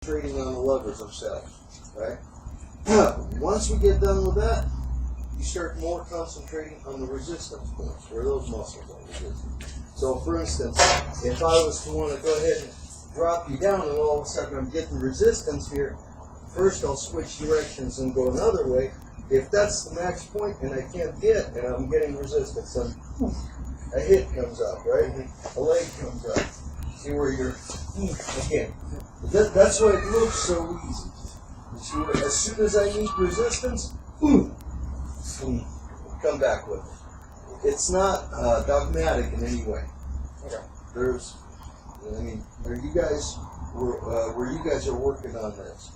concentrating on the levers themselves, right? Once we get done with that, you start more concentrating on the resistance points, where those muscles are resistant. So, for instance, if I was to want to go ahead and drop you down and all of a sudden I'm getting resistance here, first I'll switch directions and go another way. If that's the max point and I can't hit and I'm getting resistance, then a hit comes up, right? A leg comes up. See where you're, again. That's why it looks so easy. You see where, as soon as I meet resistance, come back with it. It's not dogmatic in any way. Okay. There's, I mean, where you guys are working on this.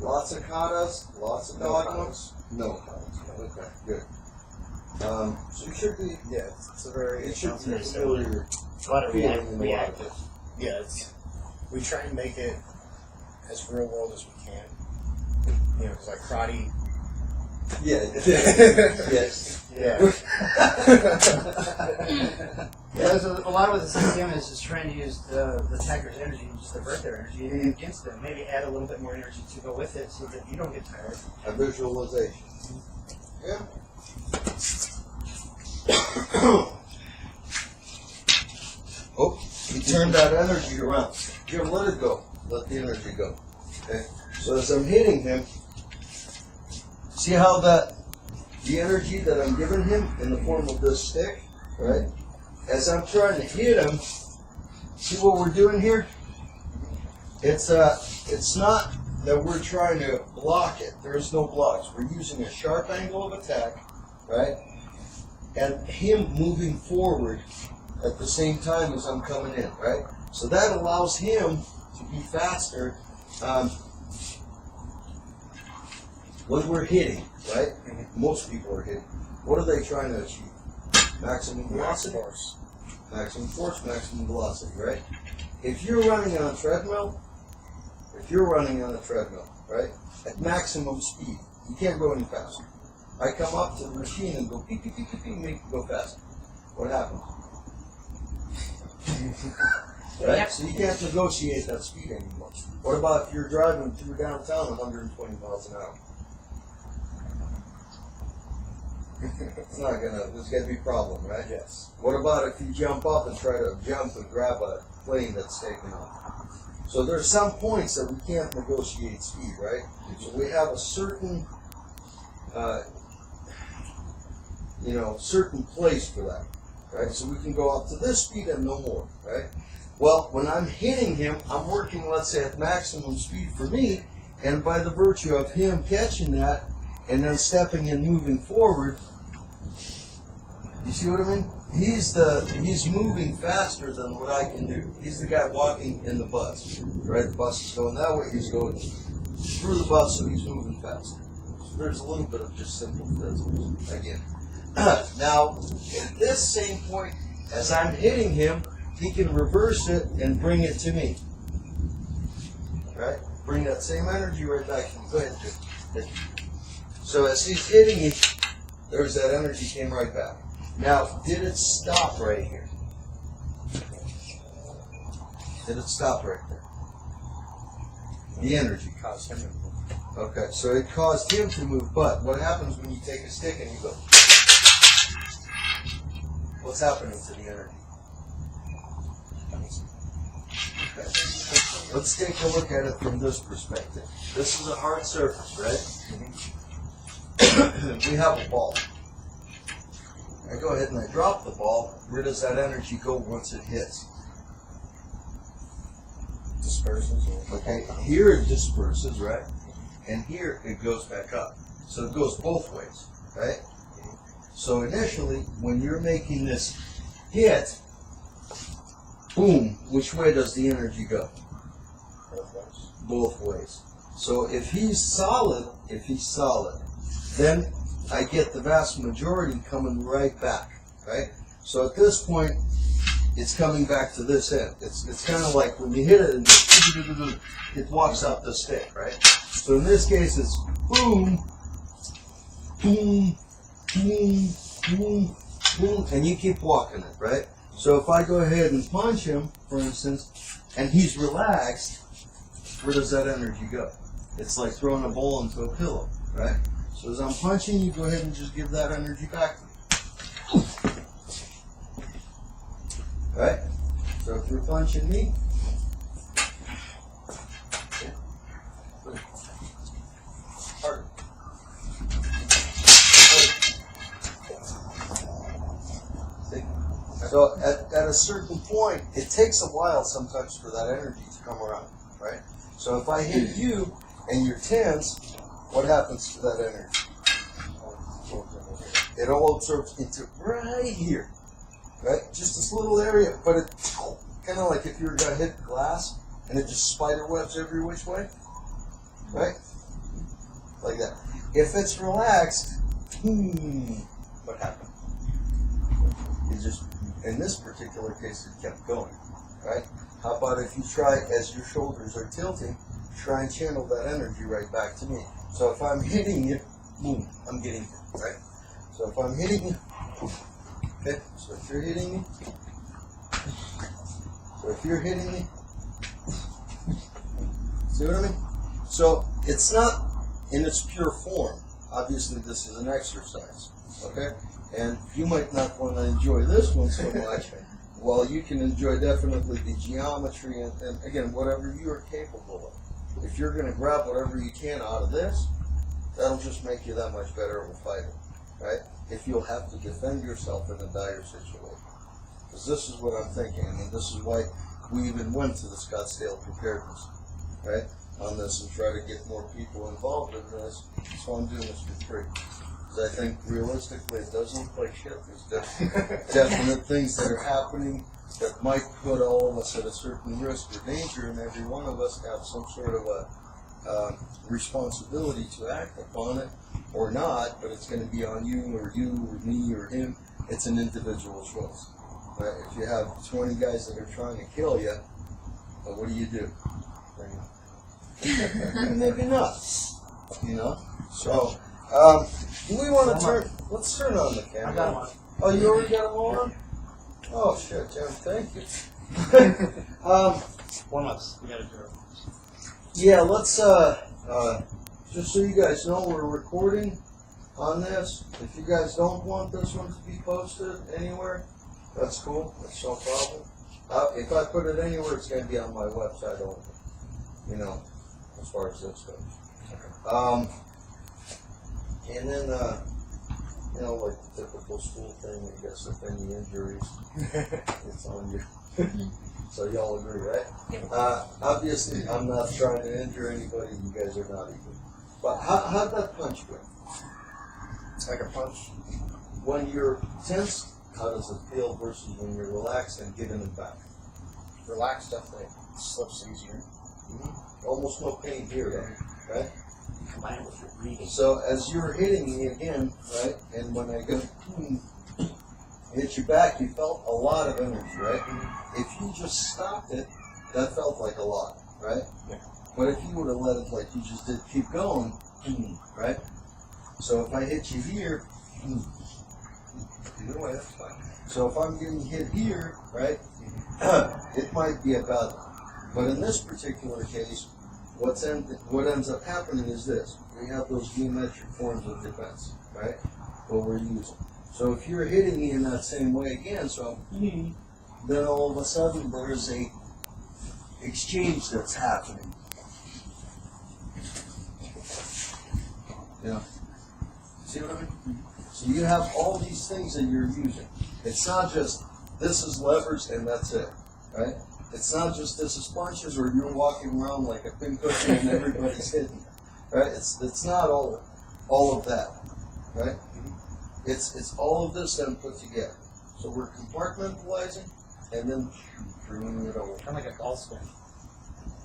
Lots of katas, lots of dogmas. No katas. Okay, good. So you should be. Yeah, it's a very. It should be very familiar. a lot of feeling in the reactive. Yeah, we try and make it as real world as we can. You know, because like karate. Yeah. Yes. Yeah. Yeah, so a lot of what the CCM is trying to use the attacker's energy, just divert their energy against them. Maybe add a little bit more energy to go with it so that you don't get tired. A visualization. Yeah. Oh, you turn that energy around. You let it go. Let the energy go. Okay. So as I'm hitting him, see how the energy that I'm giving him in the form of this stick, right? As I'm trying to hit him, see what we're doing here? It's not that we're trying to block it. There's no blocks. We're using a sharp angle of attack, right? And him moving forward at the same time as I'm coming in, right? So that allows him to be faster when we're hitting, right? Most people are hitting. What are they trying to achieve? Maximum velocity? Maximum force, maximum velocity, right? If you're running on a treadmill, right, at maximum speed, you can't go any faster. I come up to the machine and go beep, beep, beep, beep, beep, make it go faster. What happens? Right? So you can't negotiate that speed anymore. What about if you're driving through downtown at 120 miles an hour? It's not gonna, there's gonna be a problem, right? Yes. What about if you jump up and try to jump and grab a plane that's taking off? So there's some points that we can't negotiate speed, right? So we have a certain, certain place for that, right? So we can go up to this speed and no more, right? Well, when I'm hitting him, I'm working, let's say, at maximum speed for me, and by the virtue of him catching that and then stepping and moving forward, you see what I mean? He's moving faster than what I can do. He's the guy walking in the bus, right? The bus is going that way. He's going through the bus, so he's moving faster. So there's a little bit of just simple physics again. Now, at this same point, as I'm hitting him, he can reverse it and bring it to me. Right? Bring that same energy right back to me. Go ahead, Jim. So as he's hitting me, there's that energy came right back. Now, did it stop right here? Did it stop right there? The energy Caused him to move. Okay, so it caused him to move, but what happens when you take a stick and you go? What's happening to the energy? Okay. Let's take a look at it from this perspective. This is a hard surface, right? We have a ball. I go ahead and I drop the ball. Where does that energy go once it hits? Disperses. Okay, here it disperses, right? And here it goes back up. So it goes both ways, right? So initially, when you're making this hit, boom, which way does the energy go? Both ways. Both ways. So if he's solid, then I get the vast majority coming right back, right? So at this point, it's coming back to this end. It's kind of like when you hit it, and it walks out the stick, right? So in this case, it's boom, boom, boom, boom, boom, and you keep walking it, right? So if I go ahead and punch him, for instance, and he's relaxed, where does that energy go? It's like throwing a ball into a pillow, right? So as I'm punching, you go ahead and just give that energy back to me. Right? So if you're punching me, hard. See? So at a certain point, it takes a while sometimes for that energy to come around, right? So if I hit you and you're tense, what happens to that energy? It all absorbs into right here, right? Just this little area, but it's kind of like if you were going to hit glass and it just spider webs every which way, right? Like that. If it's relaxed, what happened? It just, in this particular case, it kept going, right? How about if you try, as your shoulders are tilting, try and channel that energy right back to me. So if I'm hitting you, boom, I'm getting hit, right? So if I'm hitting you, okay, so if you're hitting me, see what I mean? So it's not in its pure form. Obviously this is an exercise, okay? And you might not want to enjoy this one so much, while you can enjoy definitely the geometry and again, whatever you are capable of. If you're going to grab whatever you can out of this, that'll just make you that much better of a fighter, right? If you'll have to defend yourself in a dire situation. Because this is what I'm thinking. I mean, this is why we even went to the Scottsdale preparedness, right? On this and try to get more people involved in this. So I'm doing this for free. Because I think realistically it doesn't look like shit. There's definite things that are happening that might put all of us at a certain risk or danger, and every one of us have some sort of a responsibility to act upon it or not, but it's going to be on you or me or him. It's an individual choice. Right? If you have 20 guys that are trying to kill you, well, what do? Maybe not. You know? So, do we want to turn, let's turn on the camera. I got one. Oh, you already got them on? Oh, shit, Jim, thank you. Warm-ups. We gotta do it. Yeah, let's, just so you guys know, we're recording on this. If you guys don't want this one to be posted anywhere, that's cool. That's no problem. If I put it anywhere, it's going to be on my website only. You know, as far as this goes. And then, you know, like the typical school thing, I guess, if any injuries, it's on you. So y'all agree, right? Obviously, I'm not trying to injure anybody. You guys are not either. But how'd that punch go? It's like a punch. When you're tense, how does it feel versus when you're relaxed and giving it back? Relaxed definitely slips easier. Almost no pain here, right? Combine it with your breathing. So as you're hitting me again, right, and when I go hit you back, you felt a lot of energy, right? If you just stopped it, that felt like a lot, right? Yeah. But if you would have let it like you just did, keep going, right? So if I hit you here, either way, that's fine. So if I'm getting hit here, right, it might be about it. But in this particular case, what ends up happening is this. We have those geometric forms of defense, right? What we're using. So if you're hitting me in that same way again, so then all of a sudden there is a exchange that's happening. Yeah. See what I mean? So you have all these things that you're using. It's not just this is levers and that's it, right? It's not just this is punches or you're walking around like a pin cushion and everybody's hitting you, right? It's not all of that, right? It's all of this then put together. So we're compartmentalizing and then bringing it over. Kind of like a golf swing.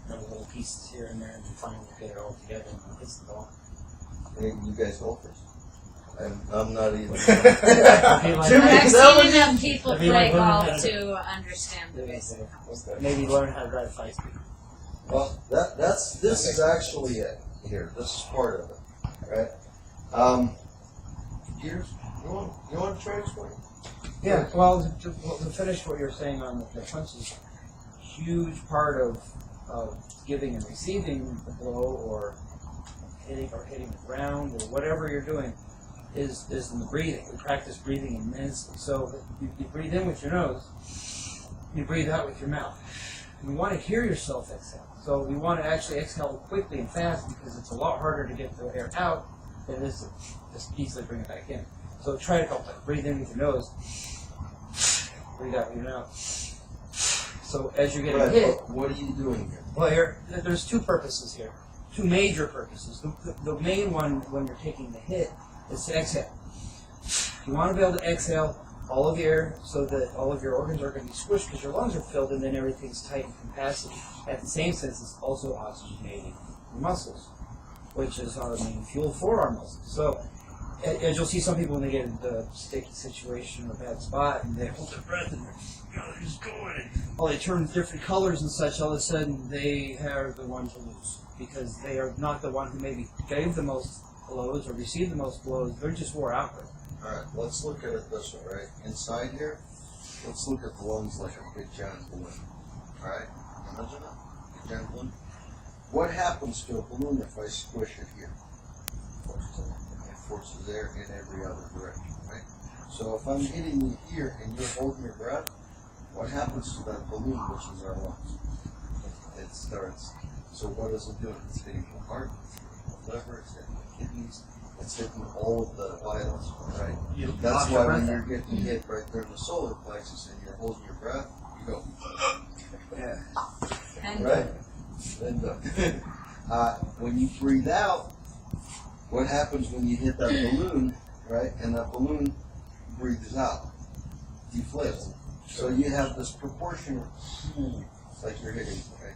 You know, little pieces here and there, and you finally get it all together and it hits the ball. Hey, you guys golfers? I'm not either. I've seen enough people If you play like learning golf how to- to understand the basic concept. Maybe learn how to ride a 5-speed. Well, this is actually it here. This is part of it, right? Gears, you want to try to explain? Yeah, well, to finish what you were saying on the punches, huge part of of giving and receiving the blow, or hitting the ground, or whatever you're doing, is in the breathing. We practice breathing immensely. So you breathe in with your nose, you breathe out with your mouth. You want to hear yourself exhale. So we want to actually exhale quickly and fast, because it's a lot harder to get the air out than it is to just easily bring it back in. So try to go like, breathe in with your nose, breathe out with your mouth. So as you're getting Right, hit, but what are you doing here? well, there's two purposes here, two major purposes. The main one, when you're taking the hit, is to exhale. You want to be able to exhale all of the air so that all of your organs are going to be squished, because your lungs are filled and then everything's tight in capacity. At the same sense, it's also oxygenating your muscles, which is our main fuel for our muscles. So as you'll see, some people, when they get into a sticky situation or a bad spot, and they hold their breath and they're just going, well, they turn different colors and such, all of a sudden they are the one to lose, because they are not the one who maybe gave the most blows or received the most blows. They're just wore out with it. Alright, let's look at it this way, right? Inside here, let's look at the lungs like a big giant balloon. Alright? Imagine that. Big giant balloon. What happens to a balloon if I squish it here? It forces air in every other direction, right? So if I'm hitting you here and you're holding your breath, what happens to that balloon, which is our lungs? It starts. So what is it doing? It's hitting the heart, it's hitting the liver, it's hitting the kidneys, it's hitting all of the vitals, right? That's why when you're getting hit right there in the solar plexus and you're holding your breath, you go, Yeah. And right? Then when you breathe out, what happens when you hit that balloon, right? And that balloon breathes out, deflates. So you have this proportional, like you're hitting, right?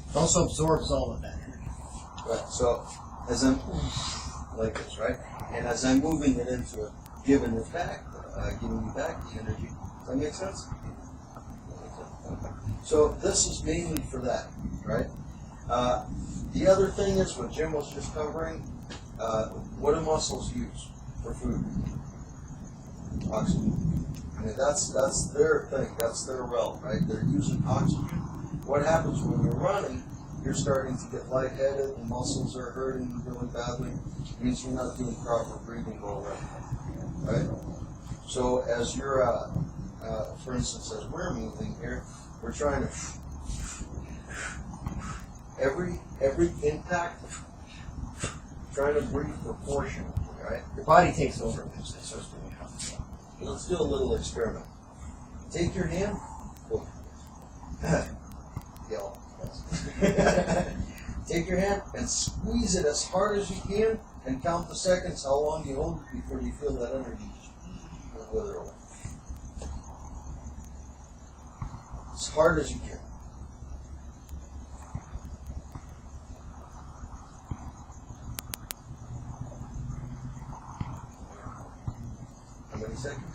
It also absorbs all of that energy. Right. So as I'm like this, right? And as I'm moving it into it, giving it back, giving you back the energy. Does that make sense? So this is mainly for that, right? The other thing is what Jim was just covering. What do muscles use for food? Oxygen. I mean, that's their thing. That's their realm, right? They're using oxygen. What happens when you're running? You're starting to get lightheaded. The muscles are hurting really badly. It means you're not doing proper breathing already, right? So as you're, for instance, as we're moving here, we're trying to every impact, trying to breathe proportionally, right? Your body takes over eventually. So it's really hard. Let's do a little experiment. Take your hand. Look. Yell. Take your hand and squeeze it as hard as you can, and count the seconds how long you hold it before you feel that energy wither away. As hard as you can. How many seconds?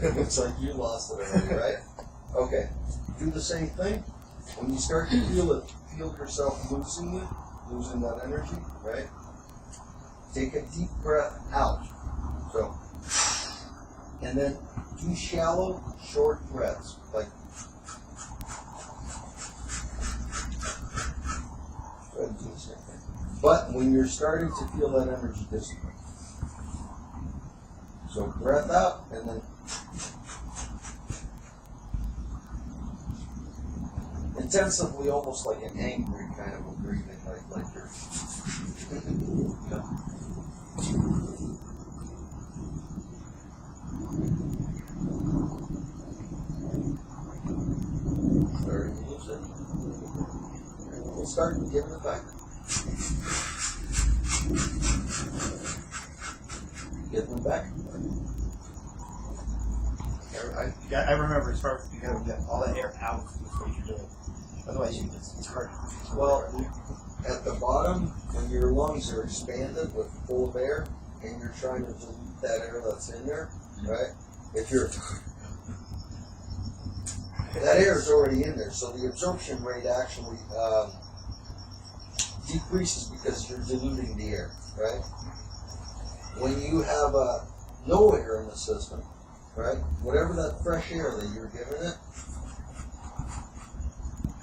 It looks like you lost it already, right? Okay. Do the same thing. When you start to feel yourself losing that energy, right? Take a deep breath out. So, and then do shallow, short breaths, like. Try to do the same thing. But when you're starting to feel that energy dissipate. So breath out and then intensively, almost like an angry kind of a breathing, like you're. Yeah. Starting to lose it. We'll start giving it back. Get them back. I remember it's hard. You gotta get all that air out before you do it. Otherwise, it's hard. Well, at the bottom, when your lungs are expanded with full of air, and you're trying to dilute that air that's in there, right? If you're that air is already in there, so the absorption rate actually decreases because you're diluting the air, right? When you have no air in the system, right? Whatever that fresh air that you're giving it,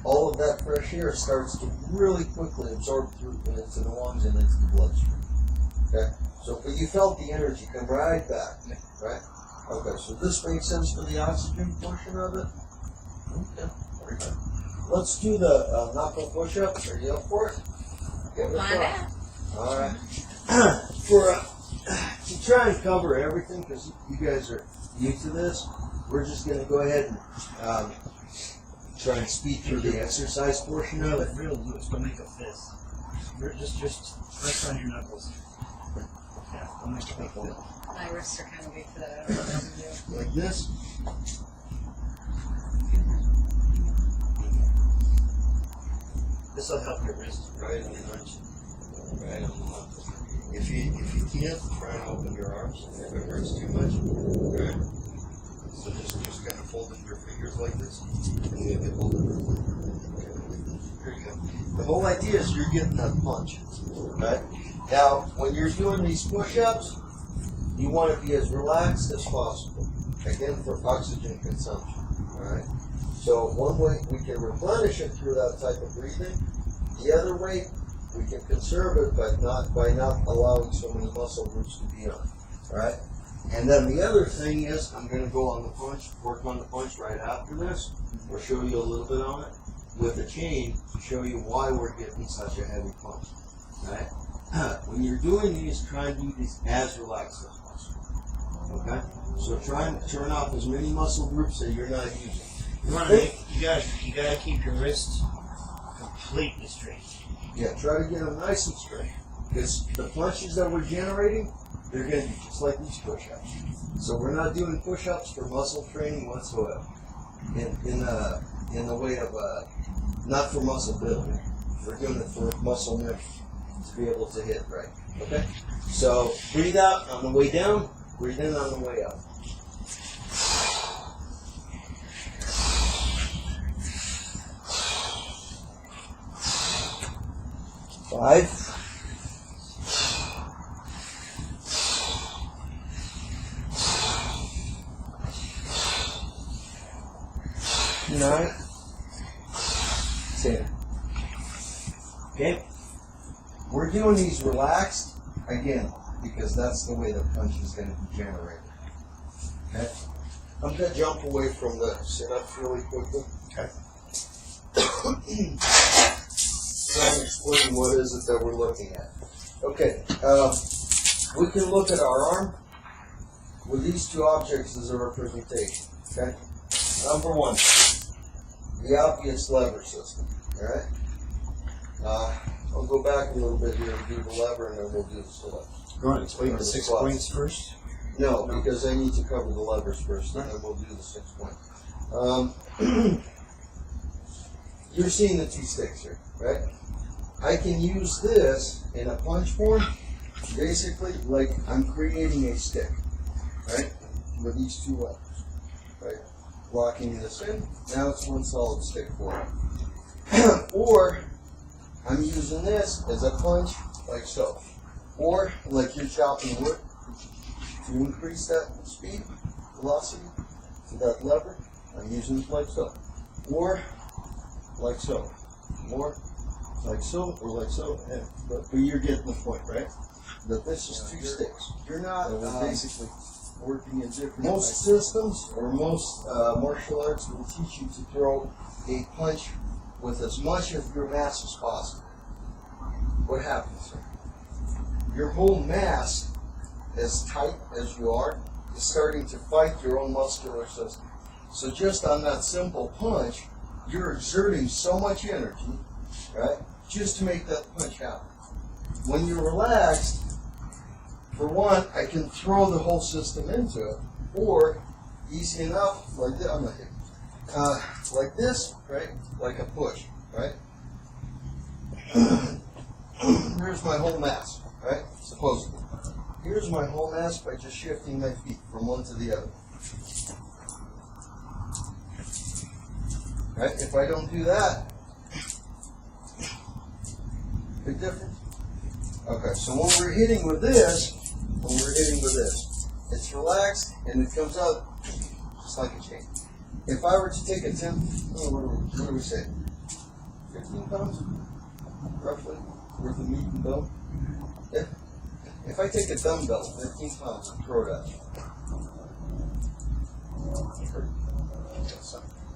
all of that fresh air starts to really quickly absorb through into the lungs and into the bloodstream. Okay? So, but you felt the energy come right back, right? Okay, so this makes sense for the oxygen portion of it? Okay, very good. Let's do the knuckle push-ups. Are you up for it? Give it a Find try. out. All right. For to try and cover everything, because you guys are used to this, we're just going to go ahead and try and speed through the exercise portion of it. Real loose, but make a fist. Just press on your knuckles. Yeah, don't make a fist. My wrists are kind of big for that. I don't know what to do. Like this. This will help your wrist. Right on the punch. Right on the knuckle. If you can't, try and open your arms. If it hurts too much, right? So just kind of folding your fingers like this, and you can hold it. There you go. The whole idea is you're getting that punch, right? Now, when you're doing these push-ups, you want to be as relaxed as possible. Again, for oxygen consumption. All right. So one way we can replenish it through that type of breathing. The other way we can conserve it, but not by not allowing so many muscle groups to be on. All right. And then the other thing is, I'm going to go on the punch, work on the punch right after this. We'll show you a little bit on it with a chain to show you why we're getting such a heavy punch. All right. When you're doing these, try and do these as relaxed as possible. Okay? So try and turn off as many muscle groups that you're not using. You want to make, you gotta keep your wrists completely straight. Yeah, try to get them nice and straight. Because the punches that we're generating, they're going to be just like these push-ups. So we're not doing push-ups for muscle training whatsoever. In the way of, not for muscle building. We're doing it for muscle memory. To be able to hit right. Okay? So breathe out on the way down, breathe in on the way up. 5. 9. 10. Okay? We're doing these relaxed, again, because that's the way the punch is going to be generated. Okay? I'm going to jump away from the sit-ups really quickly. Okay. Try and explain what is it that we're looking at. Okay, we can look at our arm with these two objects as a representation. Okay? Number 1, the obvious lever system. Alright? I'll go back a little bit here and do the lever, and then we'll do the select. You want to explain the 6 points first? No, because I need to cover the levers first, and then we'll do the 6 point. You're seeing the 2 sticks here, right? I can use this in a punch form, basically like I'm creating a stick, right? With these 2 levers, right? Locking this in, now it's one solid stick form. Or I'm using this as a punch, like so. Or like you're chopping wood, to increase that speed, velocity, to that lever, I'm using it like so. Or like so. Or like so, or like so. Yeah. But you're getting the point, right? That this is 2 sticks. You're not basically working in different. Most systems or most martial arts will teach you to throw a punch with as much of your mass as possible. What happens? Your whole mass, as tight as you are, is starting to fight your own muscular system. So just on that simple punch, you're exerting so much energy, right, just to make that punch happen. When you're relaxed, for one, I can throw the whole system into it, or easy enough, like this, I'm not hitting, like this, right, like a push, right. Here's my whole mass, right, supposedly. Here's my whole mass by just shifting my feet from one to the other. Right? If I don't do that, big difference. Okay, so when we're hitting with this, it's relaxed and it comes out just like a chain. If I were to take a 10, what do we say? 15 pounds, roughly, worth of meat and bone. Yeah. If I take a dumbbell, 15 pounds, and throw it at you,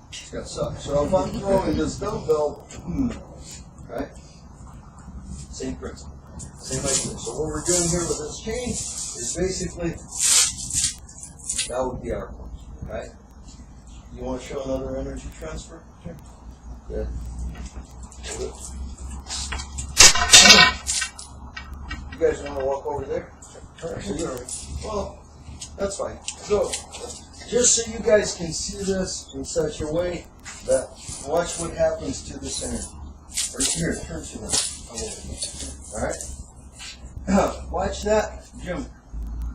it's gonna suck. So if I'm throwing this dumbbell, right? Same principle, same idea. So what we're doing here with this chain is basically that would be our point, right? You want to show another energy transfer? Sure. Good. You guys want to walk over there? Well, that's fine. So, just so you guys can see this in such a way that watch what happens to this energy. Or here, turn to them. Alright? Watch that. Jim,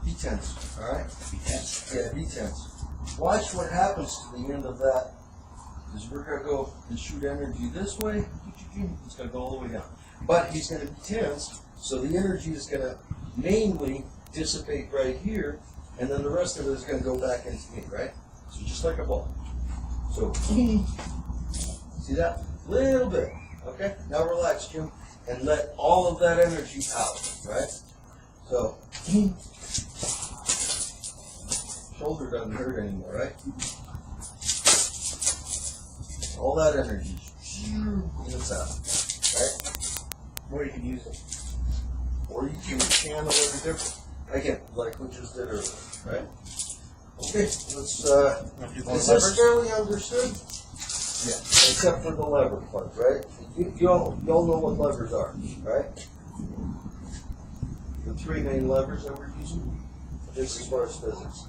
be tense. Alright? Be tense. Yeah, be tense. Watch what happens to the end of that. Because we're going to go and shoot energy this way. It's going to go all the way down. But he's going to be tense, so the energy is going to mainly dissipate right here, and then the rest of it is going to go back into me, right? So just like a ball. So, see that? Little bit. Okay? Now relax, Jim, and let all of that energy out, right? So, shoulder doesn't hurt anymore, right? All that energy, it's out, right? Or you can use it. Or you can channel it different. Again, like we just did earlier, right? Okay, let's, is this fairly understood? Yeah. Except for the lever part, right? You all know what levers are, right? The three main levers that we're using, just as far as physics.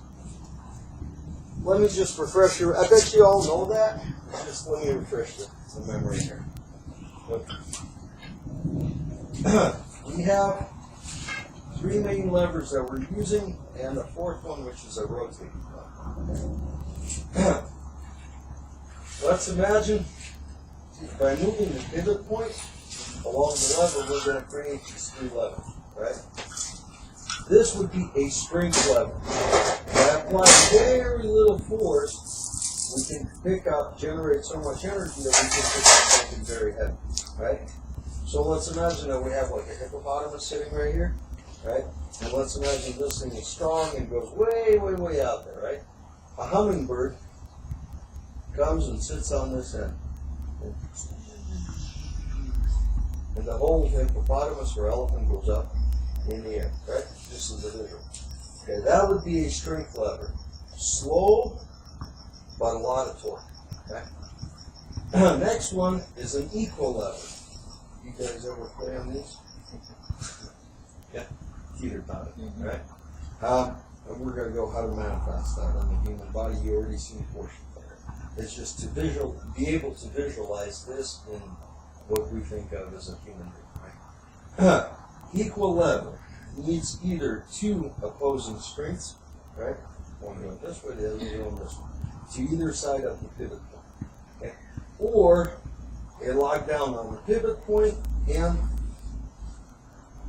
Let me just refresh your, I bet you all know that. Just let me refresh the memory here. Okay. We have three main levers that we're using, and a fourth one, which is a rotating one. Let's imagine by moving the pivot point along the lever, we're going to create these three levers, right? This would be a strength lever. By applying very little force, we can generate so much energy that we can pick up something very heavy, right? So let's imagine that we have like a hippopotamus sitting right here, right? And let's imagine this thing is strong and goes way, way, way out there, right? A hummingbird comes and sits on this end. And the whole hippopotamus or elephant goes up in the air, right? Just as a visual. Okay, that would be a strength lever. Slow, but a lot of torque, okay? Next one is an equal lever. You guys ever play on these? Yeah, teeter totter, right? And we're going to go how to manifest that on the human body. You already seen a portion of it. It's just to be able to visualize this in what we think of as a human being, right? Equal lever needs either two opposing strengths, right? One going this way, the other going this way, to either side of the pivot point, okay? Or a lockdown on the pivot point and,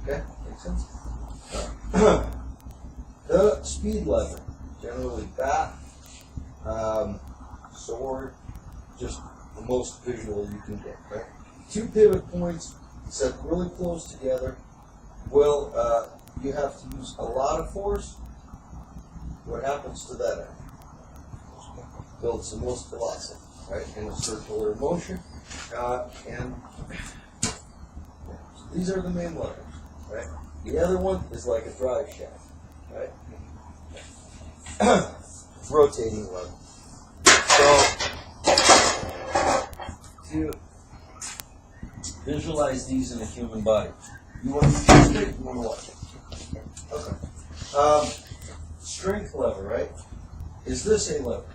okay, makes sense? The speed lever, generally bat, sword, just the most visual you can get, right? Two pivot points set really close together. Well, you have to use a lot of force. What happens to that end? Builds the most velocity, right, in a circular motion. And these are the main levers, right? The other one is like a drive shaft, right? Rotating lever. So, to visualize these in a human body, you want to use it, you want to watch it. Okay. Strength lever, right? Is this a lever?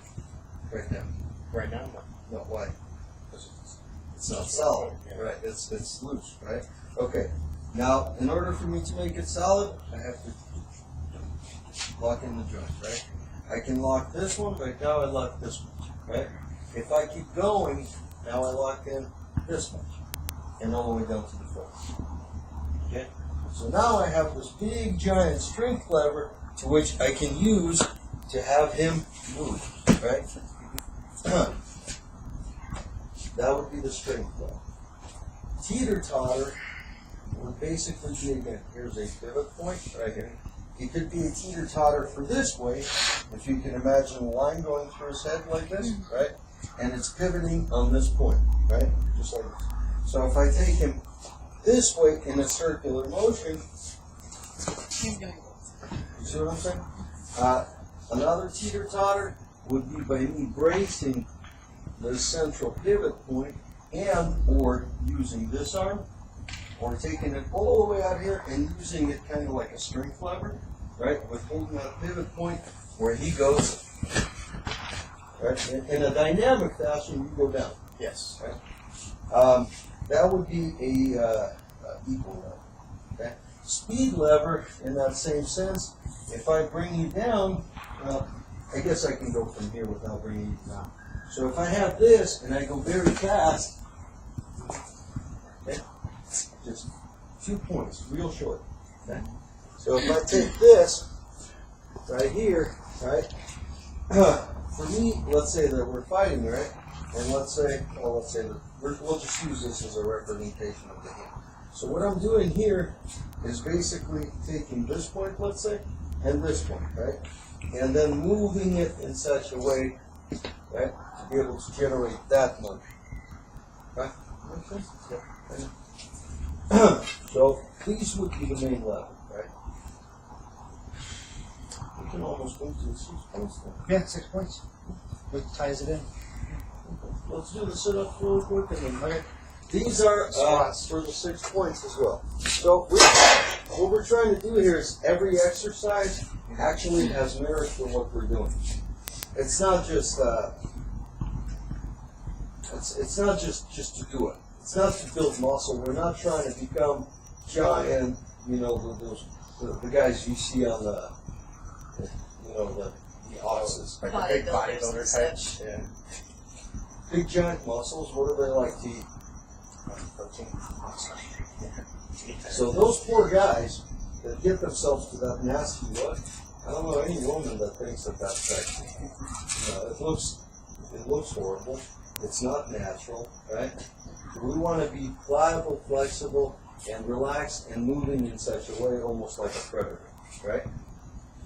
Right now. Right now, no. No, why? It's not solid, right? It's loose, right? Okay. Now, in order for me to make it solid, I have to lock in the joint, right? I can lock this one, right now I lock this one, right? If I keep going, now I lock in this much, and all the way down to the foot. Okay? So now I have this big giant strength lever to which I can use to have him moves, right? That would be the strength level. Teeter-totter would basically be, again, here's a pivot point right here. It could be a teeter-totter for this way, if you can imagine a line going through his head like this, right? And it's pivoting on this point, right? Just like this. So if I take him this way in a circular motion, you see what I'm saying? Another teeter-totter would be by me bracing the central pivot point and or using this arm or taking it all the way out here and using it kind of like a strength lever, right? With holding that pivot point where he goes, right? In a dynamic fashion, you go down. Yes. Right? That would be a equal lever. Okay? Speed lever, in that same sense, if I bring you down, well, I guess I can go from here without bringing you down. So if I have this and I go very fast, okay, just 2 points, real short. Okay? So if I take this right here, right, for me, let's say that we're fighting, right, and let's say that we'll just use this as a representation of the hand. So what I'm doing here is basically taking this point, let's say, and this point, right, and then moving it in such a way, right, to be able to generate that motion. Right? Make sense? Yeah. So these would be the main level, right? We can almost go to the 6 points then. Yeah, 6 points. What ties it in? Let's do the sit-ups real quick and then. Okay. These are for the 6 points as well. So what we're trying to do here is every exercise actually has merit for what we're doing. It's not just it's not just to do it. It's not to build muscle. We're not trying to become giant. You know, the guys you see on the offices. Like a big bodybuilder type. Bodybuilders Yeah. Big giant muscles. What do they like to eat? Protein. So those poor guys that get themselves to that nasty look, I don't know any woman that thinks that that's sexy. It looks horrible. It's not natural, right? We want to be pliable, flexible, and relaxed and moving in such a way almost like a predator, right?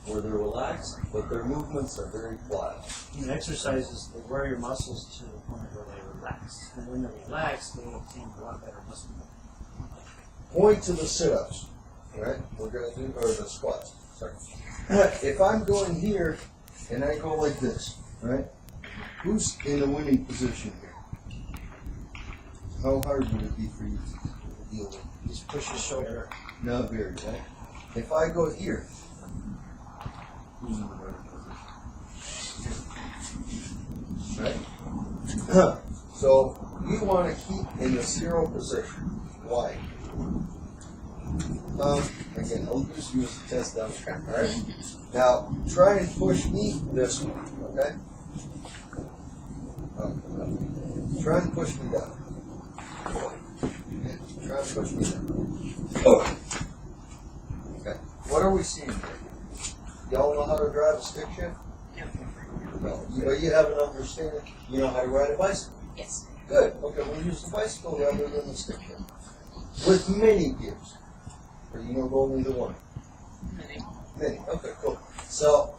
Where they're relaxed, but their movements are very pliable. And exercises, they wear your muscles to the point where they relax. And when they're relaxed, they obtain a lot better muscle memory. Point to the sit-ups, right? We're going to do, or the squats, sorry. If I'm going here and I go like this, right? Who's in the winning position here? How hard would it be for you to deal with? Just push your shoulder. Not very, right? If I go here, who's in the winning position? Right? So you want to keep in the 0 position. Why? Again, I'll use you as a test down here. All right? Now, try and push me this way, okay? Try and push me down. Okay. Try and push me down. Okay. What are we seeing here? Y'all know how to drive a stick shift? No. But you have an understanding. You know how to ride a bicycle? Yes. Good. Okay, we'll use the bicycle rather than the stick shift. With many gears. Or you know only the one? Many. Okay, cool. So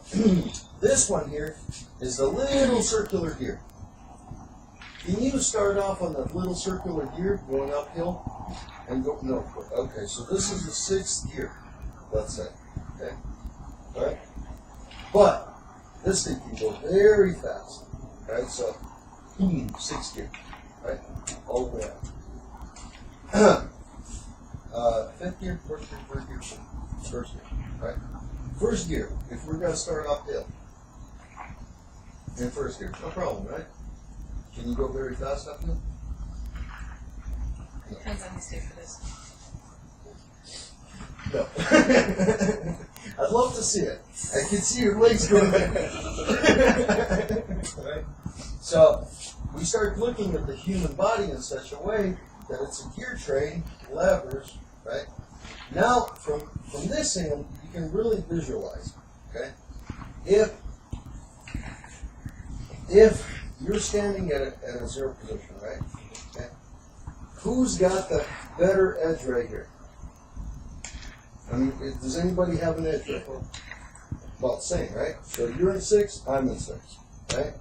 this one here is the little circular gear. Can you start off on the little circular gear going uphill and go? No. Okay, so this is the 6th gear, let's say. Okay. All right. But this thing can go very fast. Right. So 6th gear. Right. All the way up. 5th gear, 4th gear, 3rd gear, 1st gear. Right. 1st gear. If we're going to start uphill in 1st gear, no problem, right? Can you go very fast uphill? Depends on who's safe for this. No. I'd love to see it. I can see your legs going there. Right? So we start looking at the human body in such a way that it's a gear train, levers, right? Now, from this end, you can really visualize, okay? If if you're standing at a zero position, right? Okay. Who's got the better edge right here? I mean, does anybody have an edge right here? About the same, right? So you're in 6, I'm in 6, right?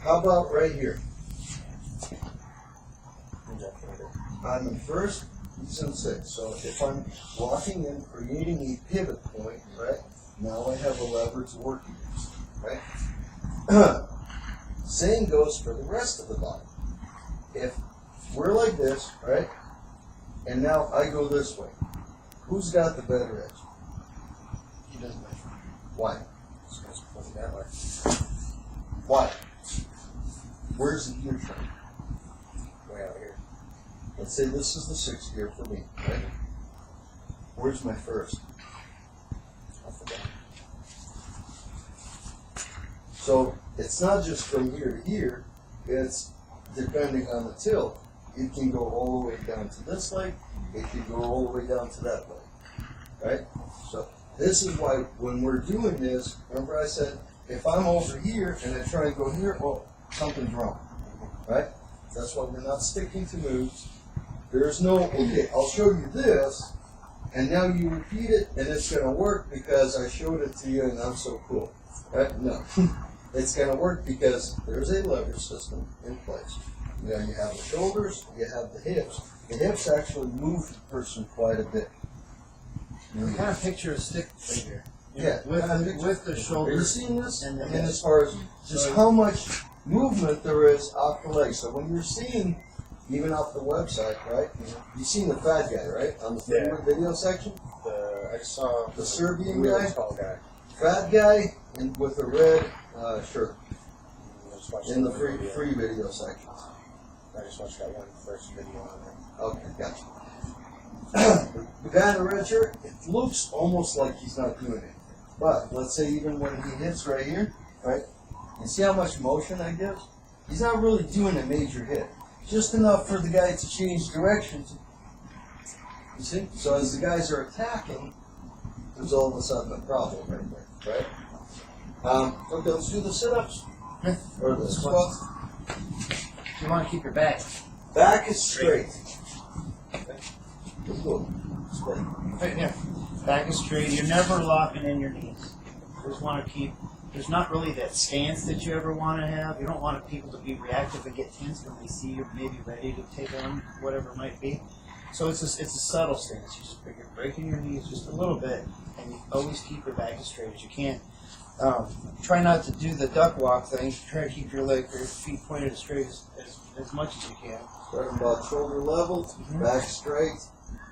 How about right here? I'm in 1st, he's in 6. So if I'm walking in, creating a pivot point, right? Now I have a lever to work against, right? Same goes for the rest of the body. If we're like this, right? And now I go this way. Who's got the better edge? He doesn't measure. Why? Just goes put it that way. Why? Where's the gear from? Way out here. Let's say this is the 6th gear for me, right? Where's my 1st? Off the down. So it's not just from here to here, it's depending on the tilt. It can go all the way down to this leg, it can go all the way down to that leg, right? So this is why when we're doing this, remember I said, if I'm over here and I try and go here, well, something's wrong, right? That's why we're not sticking to moves. There's no, okay, I'll show you this, and now you repeat it, and it's going to work because I showed it to you and I'm so cool, right? No. It's going to work because there's a lever system in place. You know, you have the shoulders, you have the hips. The hips actually move the person quite a bit. Kind of picture a stick figure. Yeah. With the Are you shoulders. seeing this? and the And as hips. far as just how much movement there is off the leg. So when you're seeing, even off the website, right? You've seen the fat guy, right? On the favorite video section? I just saw The Serbian really guy? tall guy. Fat guy and with a red shirt I just watched in the that free video. video section. I just watched that one first video on there. Okay, gotcha. The guy in the red shirt, it looks almost like he's not doing anything. But let's say even when he hits right here, right? You see how much motion that gives? He's not really doing a major hit. Just enough for the guy to change directions. You see? So as the guys are attacking, there's all of a sudden a problem right there, right? Okay, let's do the sit-ups. Or the squats. You want to keep your back. Back is straight. Good. Straight. Right here. Back is straight. You're never locking in your knees. You just want to keep. There's not really that stance that you ever want to have. You don't want people to be reactive and get tense when they see you're maybe ready to take on whatever it might be. So it's a subtle stance. You just you're breaking your knees just a little bit, and you always keep your back as straight as you can. Try not to do the duck walk thing. Try to keep your feet pointed as straight as much as you can. Starting about shoulder level, back straight,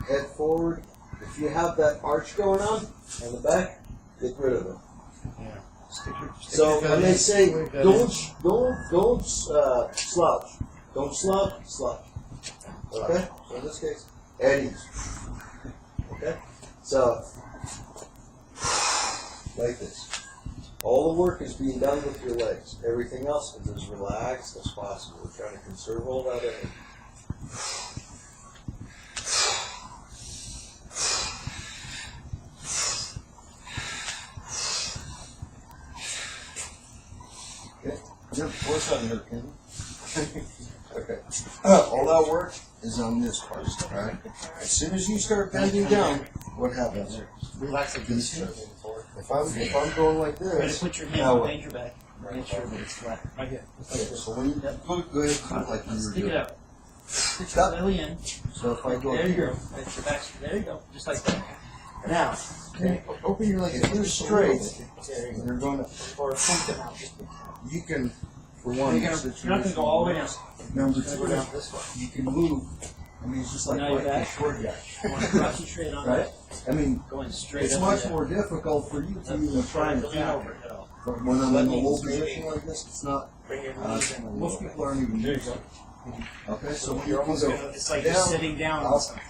head forward. If you have that arch going on in the back, get rid of it. Yeah. Stick your So gut when they in. say Stick your gut in. don't slouch, don't slouch. Okay. So in this case, at ease. Okay. So like this. All the work is being done with your legs. Everything else is as relaxed as possible. We're trying to conserve all that energy. Okay. What's on here, Ken? Okay. All that work is on this part. All right. As soon as you start bending down, what happens? Relax like this. If I'm going like Try to this, put your now hand what? behind your back. Make sure that it's flat. Right here. Okay, so when you go ahead, like you were Stick it doing. out. Stop. Belly in. So if I go There you here, go. That's your back. There you go. Just like that. Now, okay, open your legs. If you're straight, there you and you're going to, go. Or point them out. you can, for one, You're not going to go all the way down. Number You're going to go two, down this way. you can move. I mean, it's just like Now you're a back. short guy, You want to concentrate on right? that. I mean, Going straight it's up much and more difficult for you to even try and Lean attack. over at all. But when I'm Let in a me low straight position in. like this, it's not. Bring your knees in a Most little people aren't even There you using go. it. Okay, so when you You're can almost go gonna, it's like you're sitting down on up, something.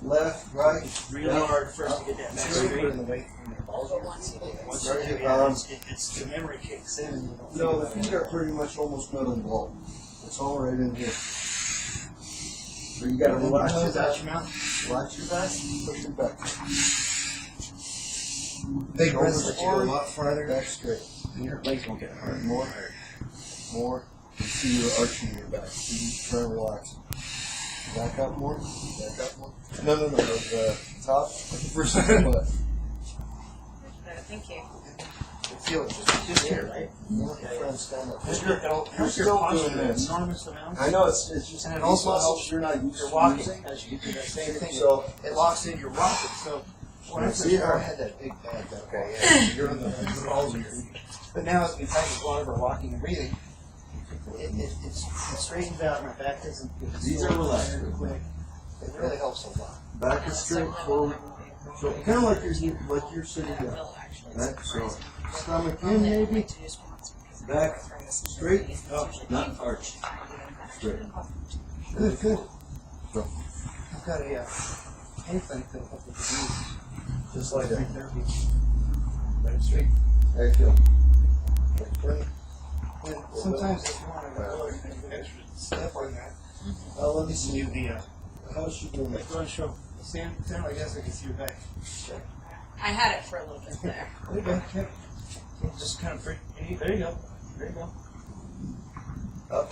left, right, It's really down, hard first to get that back straight, straight. Putting the weight in your balls over. Once Right, you do it's the memory kicks in. And you don't think No, the about it. feet are pretty much almost metal and blow. It's all right in here. So you gotta relax your Nose out back, your mouth. relax your back, push your back. Big Shoulders breaths let you go a forward, lot farther. back straight. And your legs won't get hard. More. More. You see you're arching your back. You try and relax. Back up more. Back up more. No. The top. The first butt. Thank you. Feel it just here, right? Try and stand up. Helps your still posture doing this. enormous amounts. I know it's just And it these also muscles helps you're not used You're to walking using. as you do that same thing. So It locks in your rocket. So when I See first how- I had that big bag. Okay, yeah. You're in the balls of your feet. But now as we practice a lot of our walking and breathing, it straightens out. My back doesn't get These sore are relaxed. real quick. It really helps a lot. back is straight, forward. So kind of like you're sitting down. Right? So stomach in maybe. Back straight. Not arched. Straight. Good, good. So I've got a pain clinic that'll help with the knees. just like that. Therapy. Let it straight. How you feel? And sometimes if you want to go an extra step on that, Let me see. you the How's she doing? like go and show stand I guess I can see your back. I had it for a little bit there. There you go. Yep. You just kind of break. There you go. There you go. Up.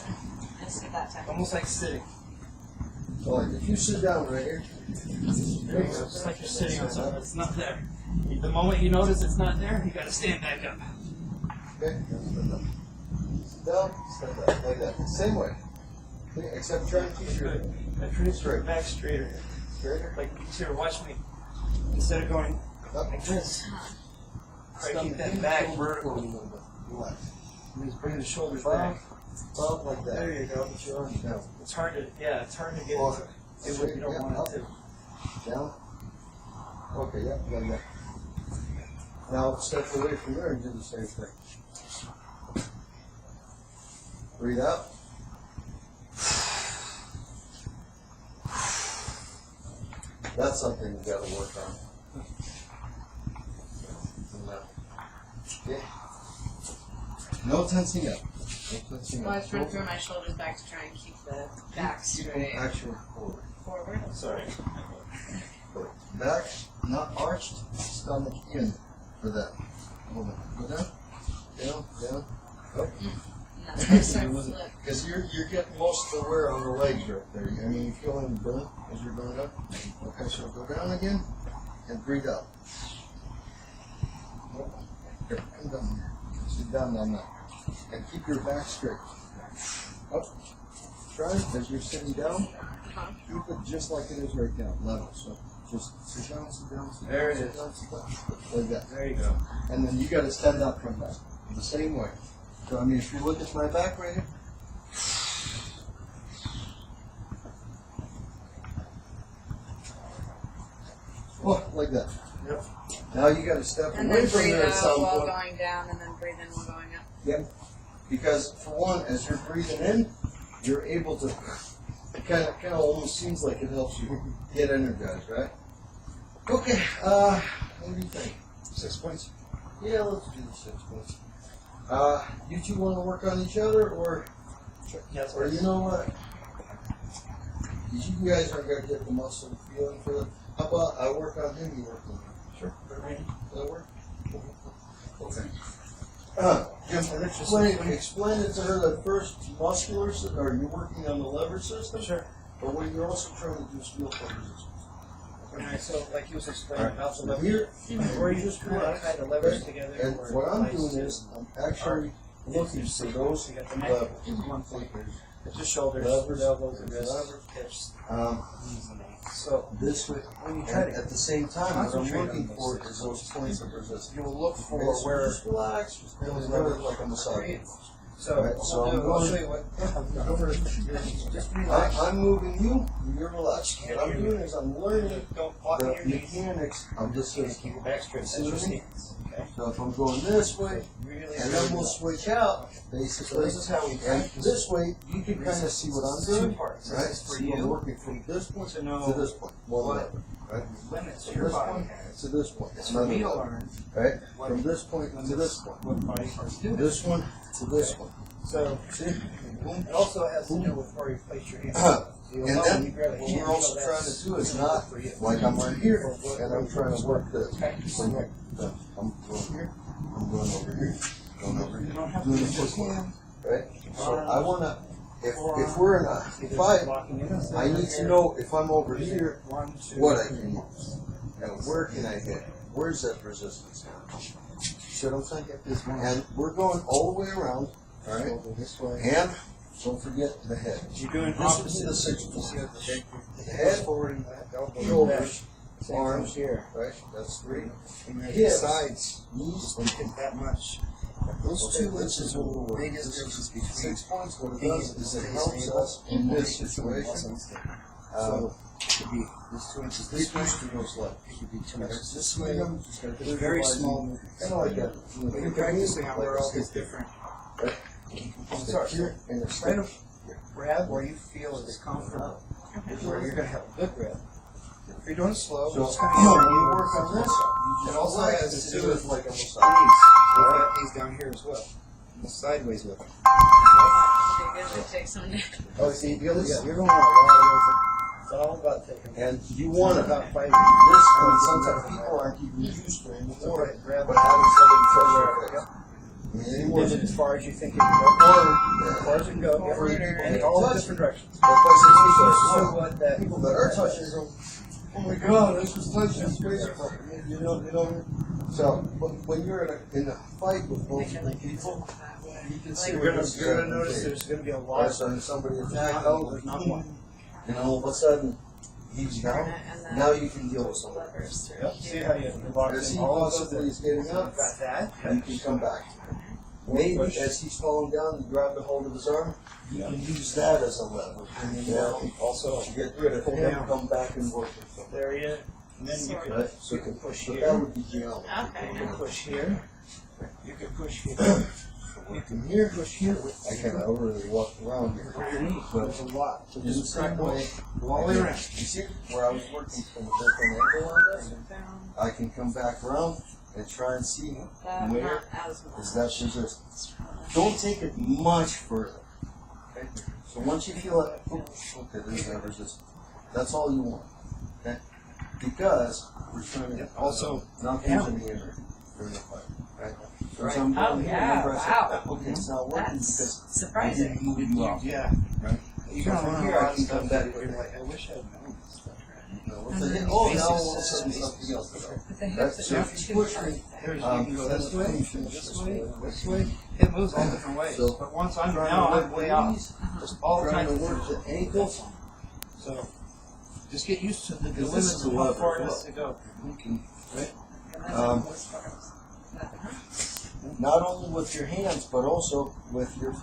Let's get that time. Almost like sitting. So like if you sit down right here. There you go. Just like you're sitting on something that's not there. The moment you notice it's not there, you got to stand back up. Okay. Sit down. Stand up like that. Same way. Except try and keep your I try to straight back straighter. straighter. Like here, watch me. Instead of going Up. like this, try to keep that back vertical. Relax. Just bring the shoulders back. Up like that. There you go. Put your arms down. It's hard to it's hard to get Forward. into it when you don't Yeah, want up. it to. Down. Okay, yeah, like that. Now step away from there and do the same thing. Breathe out. That's something you gotta work on. Okay. No tensing up. No tensing Well, I up. was trying to throw my shoulders back to try and keep the back Keep straight. actually forward. Forward. Sorry. Forward. Back, not arched, stomach in for that. Hold on. Go down. Down, down. Up. And that's where I start to flip. Because you're getting most of the wear on the legs right there. I mean, you feel any burn as you're going up? Okay, so go down again and breathe out. Here, come down here. Sit down on that. And keep your back straight. Up. Try as you're sitting down. Keep it just like it is right now, level. So just sit down, sit down, sit down. There it sit is. down, sit down. Like that. There you go. And then you got to stand up from that the same way. So I mean, if you look at my back right here. Oh, like that. Yep. Now you got to step And away then from breathe there at out some while point. going down, and then breathe in while going up. Yep. Because for one, as you're breathing in, you're able to. It kind of almost seems like it helps you get energized, right? Okay. What do you think? 6 points. Yeah, let's do the 6 points. You two want to work on each other, or Yes. or you know what? You guys are gonna get the muscle feeling for it. How about I work on him, you work on him? Sure. Does that work? Okay. Explain it to her that first muscular, or you're working on the lever system, Sure. but what you're also trying to do is feel for resistance. Alright, so like you was explaining about the So lever, here, or you just kind of tie the levers together. and or what I'm like- doing is, I'm actually looking for those You got the neck, levels. one thing, just shoulders, Levers, elbows, and levers. wrists, hips, Um, knees, and knees. So this way, when you and try to at the same time, what I'm concentrate on looking those for things, is those points of resistance. you will look for Okay, so where just relax, just really lever like a massage. So, Right, so I'll I'm do- I'll going- show you what. Just relax. I'm moving you, you're relaxed. What I'm doing is I'm learning Don't walk on the your knees. mechanics of this Just system. keep your back straight. Set your stance. Okay. So if I'm going this way, Really, and really then we'll relax. switch out, So basically, this is how we and practice. this way, you can kind of see what I'm Two doing, parts. right? This is for So I'm you working from this point to know to this point, one what lever, right? limits From your this body point has. to this point, It's for me to another learn lever, right? what From this point to this point, what body parts do. this one to this one. So See? it also has to do with where you place your hands. And then what we're also trying to do is not like I'm right here and I'm trying to work this. So I'm going here, I'm going over here, going over You here. don't have to Doing do it just this way. hand. right? So I wanna, if we're in a fight, I need to know if I'm over here, what I can use. And where can I hit? Where's that resistance now? See what I'm saying? And we're going all the way around, alright? This way. And don't forget the head. You're doing This opposite. is the You see how The head, forward and back, elbow shoulders, back. arms, here. right? That's 3. And then Hips. sides. Knees, Don't hit that much. those 2 inches are the biggest difference between 6 points. What it does is it helps us in this situation. So it could be this 2 inches this This way. used to go slow. It could be 2 inches this way. Freedom, just gotta It's very small movements. Kind of like that. But you're practicing how we're all is different. Right. Start here and it's Try to grab where you feel is comfortable. Is where you're gonna have a good grab. If you're doing it slow, So it's when gonna be you work on this, It also has to do with like almost these. We've got these down here as well. The sideways with them. Okay, good. We take some down. Oh, see, you're going a lot of It's all about taking. and you want to about fighting. this one. Sometimes people aren't even used to it anymore. Grab But having somebody touch your face. I mean, anymore. Is it as far as you think it can go? As far as you can go. Forward Yeah. or- And all different directions. But by So some what that people that are touching them, oh my God, this was touching. It's crazy. You know. So, but when you're in a fight with multiple people, you can see You're where this is gonna at. notice there's gonna be a All lot of a of sudden somebody there's attacking. not one. And all of a sudden, he's down. And then Now you can deal with somebody. levers through Yep. See here. how you lock As in he all goes of up, those. he's getting up. Got that. You can come back. Maybe as he's falling down, you grab the hold of his arm. You can use that as a lever. And then Also, get rid of pull him, down. come back and work with him. there you. And then you can Right? So you can push but here. that would be geometry. Okay. You can push here. You can push here. You can here, push here. I kind of overly walk around here. There's a lot. So In the just same practice. way, Go all the way around. you see where I was working from a different angle on this? Down. I can come back around and try and see That, where not as much. is that resistance. Don't take it much further. Okay? So once you feel it, okay, there's that resistance. That's all you want. Okay? Because we're trying to Also, not use any energy during the fight. Right? So Right. I'm Oh, going here, yeah, remember I said, wow. okay, it's not working That's because I surprising. didn't move you off. Yeah. Right? You So can from learn here a I lot of can stuff come that back you're with like, I wish I'd known this stuff. No, And what's then again? Oh, basics, now all of a sudden basics. something else. But the Right, hips so are if you too push far. me, There's, you Um, can go that's this way, function. this way. It moves all different ways. So, but once I'm trying now, to I'm work way the out. knees, Just all trying kinds to of work things. the ankles. So just get used to the Because this limits is of a how lever far it as has to go. You can, right? And that's Um, as far as- Not only with your hands, but also with your feet.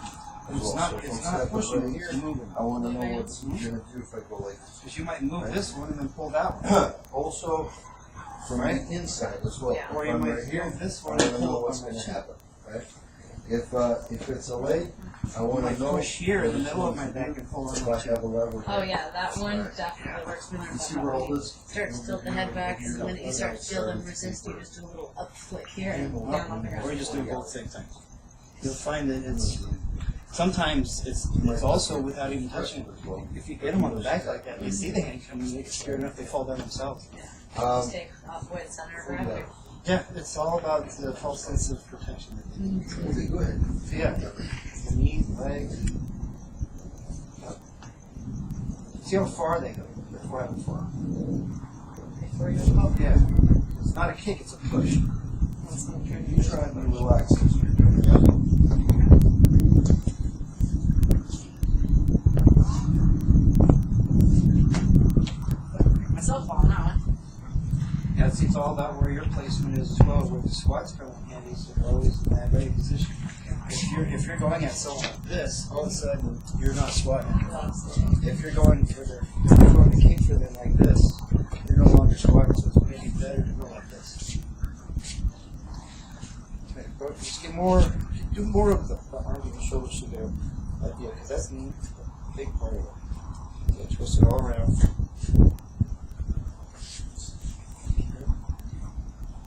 as It's well. not, So from it's not step pushing right here, here, moving. I want to know what you're going to do if I go like this. Because you might move this one and then pull that one. Also, from Right? the inside as well. Yeah. Or If you I'm might right here, move this I one want and to know pull what's it going from to the happen. Right? If it's a leg, I You want might to know push here in the middle of my neck and pull if on I have a lever. Oh yeah, that one definitely works when You they're see where all about this? start to tilt the head back, and the minute you start to feel them resist, you just do a little up flick here and down on the ground. Or you just do both same things. You'll find that it's sometimes it's also without even touching it. If you get them on the back like that, they see the hand coming, they get scared enough they fall down themselves. Just take off weight center of gravity. Yeah, it's all about the false sense of protection. Okay, go ahead. So yeah, the knee, legs. See how far they go before I have a fall. Before you go. Yeah, it's not a kick, it's a push. You try and relax as you're doing it. Myself on that one. Yeah, it's all about where your placement is as well, where the squats come in handy, so you're always in that right position. If you're going at someone like this, all of a sudden you're not squatting. If you're going to kick for them like this, you're no longer squatting, so it's maybe better to go like this. Okay, but just get more, do more of the arms and shoulders to their idea, because that's the big part of it. Yeah, twist it all around.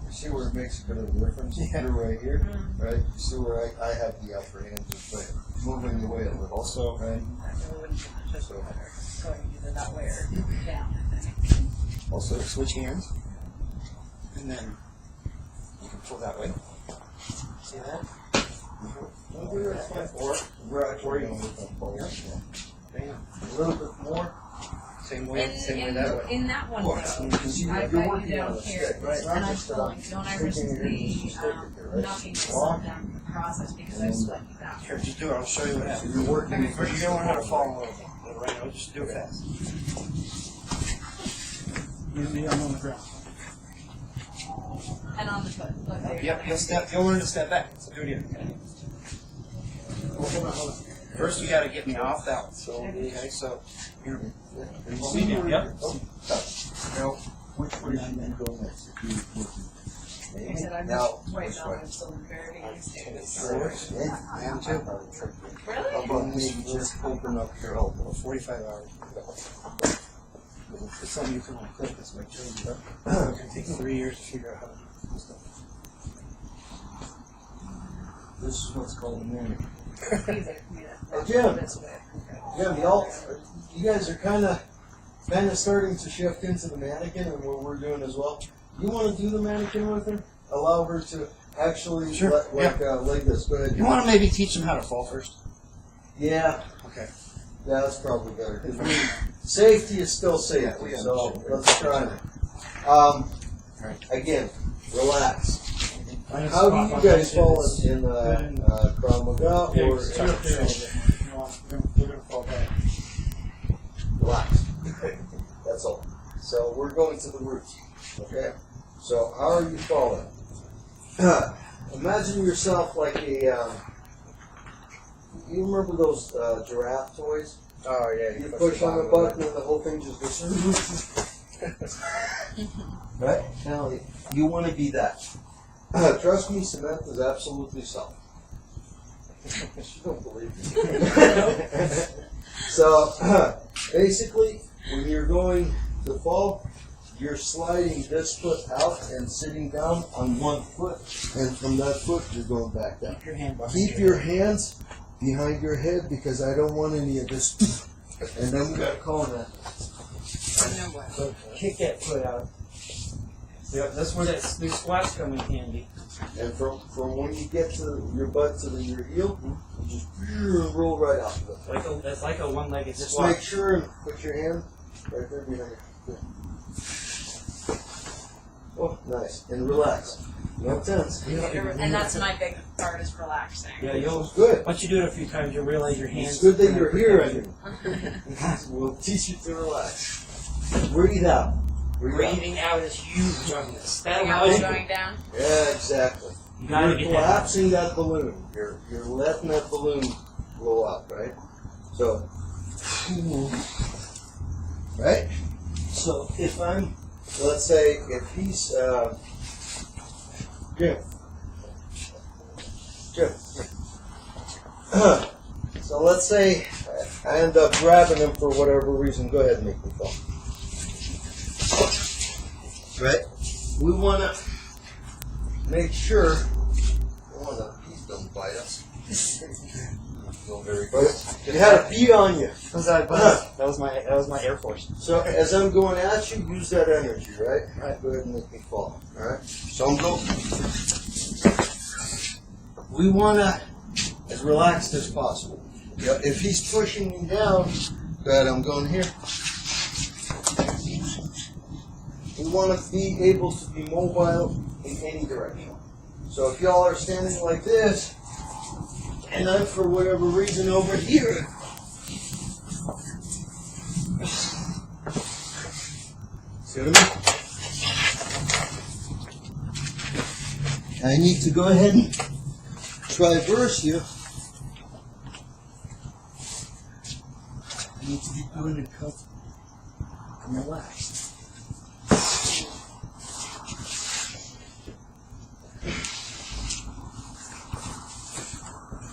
You see where it makes a bit of a difference? Yeah. You're right here, right? You see where I have the upper hand just by moving the way a little. Also, right? I really wouldn't just going either that way or down, I think. Also, switch hands, and then you can pull that way. See that? Or you Bam. a little bit more. Same way that way. In that one, Or, though, because you're I've got you working on down a here, stick, right? and I'm pulling, don't I resist the knocking myself down from the process because I've split you down. Here, just do it. I'll show you what happens. You're working. First, you're gonna learn how to fall in love. Right now, just do it fast. Usually I'm on the ground. And on the foot, look there. Yep, you'll learn to step back. So do it again. First, you gotta get me off that one. So, okay, so, here. See me? Yep. Now, which way should you go next? I said, I'm Now, right this now, way. I'm still in the very beginning stages. Sure. And two. How Really? about maybe just open up your elbow? 45 hours. It's something you can only click this way, too. It's gonna take 3 years to figure out how to do this stuff. This is what's called a manicure. Easy, yeah. Jim. This way. Okay. Yeah, you guys are kind of starting to shift into the mannequin and what we're doing as well. You want to do the mannequin with her? Allow her to actually Sure, like this. Go ahead. You want to maybe teach them how to fall first? Yeah, Okay. yeah, that's probably better. 'Cause safety is still safety, Yeah, so sure. let's try it. Right. Again, relax. How do you guys fall in Krav Maga Yeah, or just tuck it in a little bit more. You know what? We're gonna fall back. relax? That's all. So we're going to the roots. Okay. So how are you falling? Imagine yourself like a. You remember those giraffe toys? Oh yeah. You push on the button and the whole thing just goes. Right? Now you want to be that. Trust me, Samantha's absolutely soft. She don't believe me. So basically, when you're going to fall, you're sliding this foot out and sitting down on one foot, and from that foot you're going back down. Keep your hand behind Keep your hands behind your head because I don't want any of this. And then we gotta call that. No way. So kick that foot out. Yep, that's where the squats come in handy. And from when you get to your butt to your heel, you just roll right out of it. That's like a one-legged Just squat. make sure and put your hand right there behind you. Oh, nice. And relax. No tense. And that's my big part is relaxing. Yeah, you'll. Good. Once you do it a few times, you'll realize your hands. It's good that you're here. I protect mean. We'll teach you to relax. Breathe out. you. Breathing out is huge on this. That Hang on, allows it's you. going down. Yeah, exactly. You gotta You're get that. collapsing that balloon. You're letting that balloon blow up, right? So, right? So if I'm, let's say, if he's, Jim. So let's say I end up grabbing him for whatever reason. Go ahead and make me fall. Right? We want to make sure. Please don't bite us. Feel very good. You had a bee on you. That was my Air Force. So as I'm going at you, use that energy, right? Right. Go ahead and make me fall. All right. So I'm going. We want to as relaxed as possible. Yeah, if he's pushing me down, go ahead. I'm going here. We want to be able to be mobile in any direction. So if y'all are standing like this, and I'm for whatever reason over here. See what I mean? I need to go ahead and traverse you. I need to be doing it comfortable and relaxed.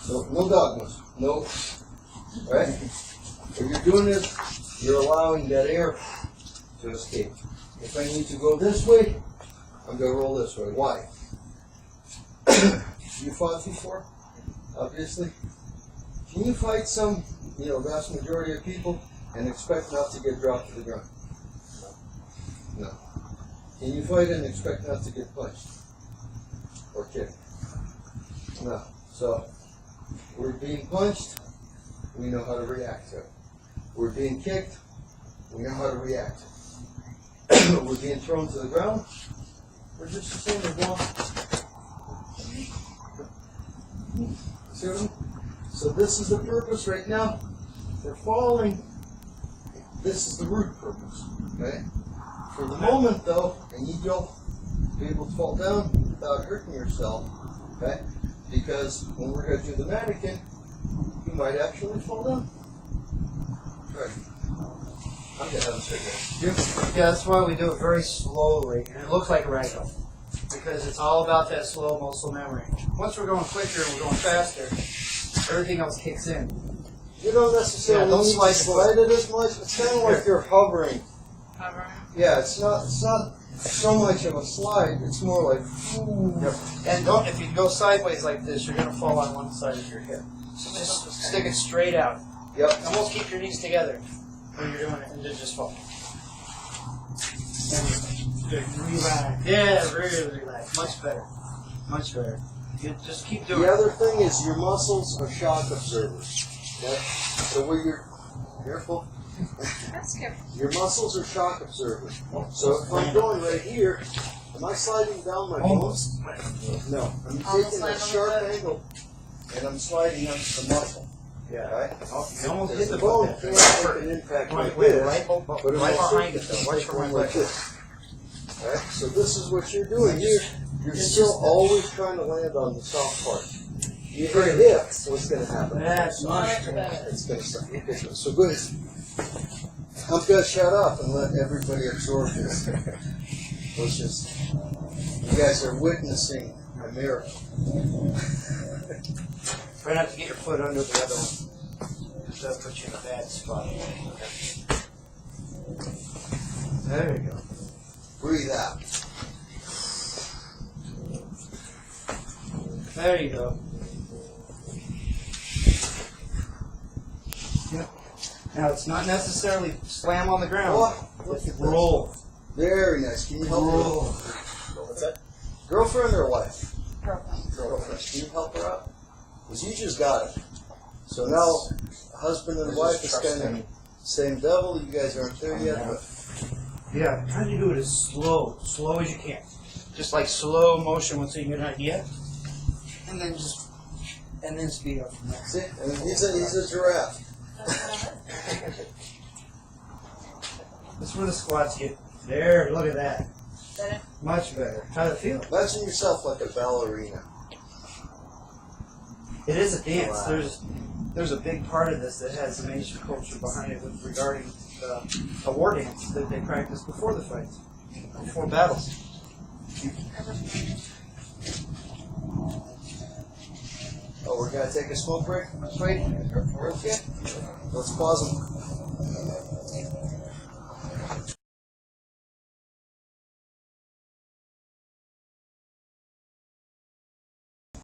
So no dogmas, no, right? If you're doing this, you're allowing that air to escape. If I need to go this way, I'm going to roll this way. Why? You fought before, obviously. Can you fight some, vast majority of people and expect not to get dropped to the ground? No. Can you fight and expect not to get punched or kicked? No. So We're being punched, we know how to react to it. We're being kicked, we know how to react. We're being thrown to the ground, we're just the same as one. See what I mean? So this is the purpose right now. They're falling. This is the root purpose. Okay? For the moment though, I need you to be able to fall down without hurting yourself. Okay? Because when we're going to do the mannequin, you might actually fall down. Right. I'm going to have a cigarette. Yeah, that's why we do it very slowly, and it looks like a ragdoll. Because it's all about that slow muscle memory. Once we're going quicker and we're going faster, everything else kicks in. You don't necessarily Yeah, don't need to slide slide it as much. It's kind of like you're hovering. Hovering. Yeah, it's not so much of a slide. It's more like, Yep. And don't, if you go sideways like this, you're going to fall on one side of your hip. So just stick it straight out. yep. Almost keep your knees together when you're doing it, and then just fall. And relax. Yeah, really relax. Much better. Much better. You just keep doing The it. other thing is your muscles are shock absorbers. Okay? So where you're careful, That's careful. your muscles are shock absorbers. So if I'm going right here, am I sliding down my bones? Almost. No, I'm Almost taking like a on the sharp foot. angle and I'm sliding up the muscle. Yeah. Right? You almost Because hit the the bone foot can't there. take an impact like Wait, this. right, But it right will behind it certainly though. Watch take for one my like leg. this. Right? So this is what you're doing here. You're still always trying to land on the soft part. You hit a hip, what's going to happen? That's much better. It's going to start. Okay, so good. I'm going to shut up and let everybody absorb this. Let's just, you guys are witnessing a miracle. Try not to get your foot under the other one. Because that'll put you in a bad spot. There you go. Breathe out. There you go. Yep. Now it's not necessarily slam on the ground. Oh, look at this. Roll. Very nice. Can you help Roll. her? What's that? Girlfriend or wife? Girlfriend. Girlfriend. Can you help her out? Because you just got it. So now, husband and wife is kind of same devil. You guys aren't there yet, but Yeah, try to do it as slow as you can. Just like slow motion once you get an idea. And then speed up from there. see, and he's a giraffe. That's where the squats get. There, look at that. Better? Much better. How'd it feel? Imagine yourself like a ballerina. It is a dance. Wow. There's a big part of this that has some Asian culture behind it with regarding a war dance that they practice before the fights, before battles. Oh, we're gonna take a smoke break? Okay. Let's pause them.